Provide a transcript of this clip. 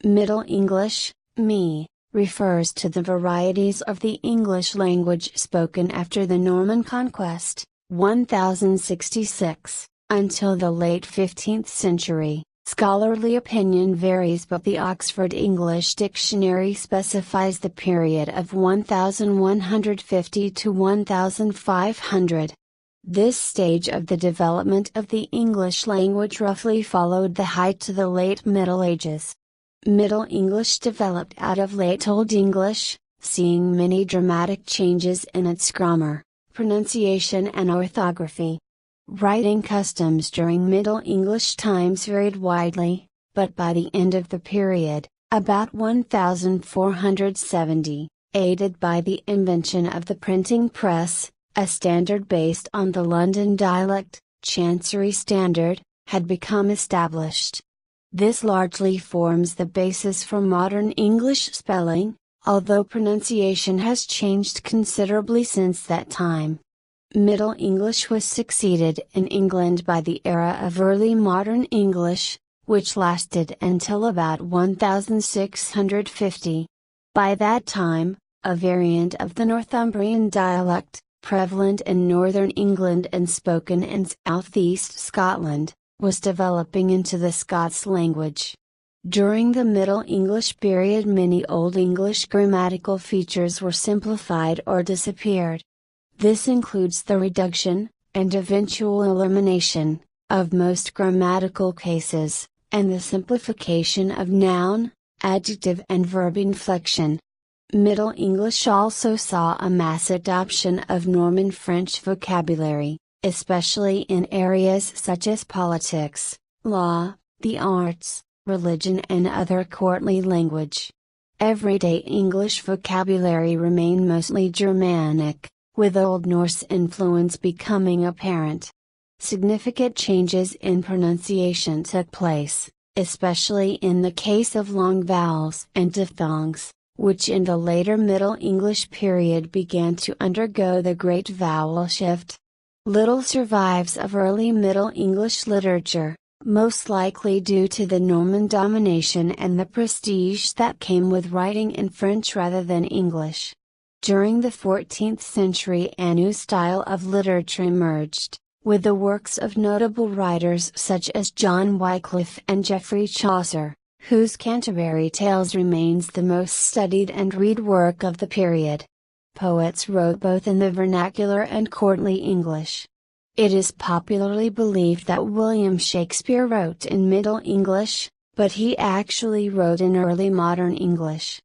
Middle English, ME, refers to the varieties of the English language spoken after the Norman Conquest, 1066, until the late 15th century. Scholarly opinion varies, but the Oxford English Dictionary specifies the period of 1150 to 1500. This stage of the development of the English language roughly followed the height to the late Middle Ages. Middle English developed out of Late Old English, seeing many dramatic changes in its grammar, pronunciation and orthography. Writing customs during Middle English times varied widely, but by the end of the period, about 1470, aided by the invention of the printing press, a standard based on the London dialect, Chancery Standard, had become established. This largely forms the basis for modern English spelling, although pronunciation has changed considerably since that time. Middle English was succeeded in England by the era of early modern English, which lasted until about 1650. By that time, a variant of the Northumbrian dialect, prevalent in northern England and spoken in southeast Scotland, was developing into the Scots language. During the Middle English period, many Old English grammatical features were simplified or disappeared. This includes the reduction, and eventual elimination, of most grammatical cases, and the simplification of noun, adjective and verb inflection. Middle English also saw a mass adoption of Norman French vocabulary, especially in areas such as politics, law, the arts, religion and other courtly language. Everyday English vocabulary remained mostly Germanic, with Old Norse influence becoming apparent. Significant changes in pronunciation took place, especially in the case of long vowels and diphthongs, which in the later Middle English period began to undergo the Great Vowel Shift. Little survives of early Middle English literature, most likely due to the Norman domination and the prestige that came with writing in French rather than English. During the 14th century, a new style of literature emerged, with the works of notable writers such as John Wycliffe and Geoffrey Chaucer, whose Canterbury Tales remains the most studied and read work of the period. Poets wrote both in the vernacular and courtly English. It is popularly believed that William Shakespeare wrote in Middle English, but he actually wrote in early modern English.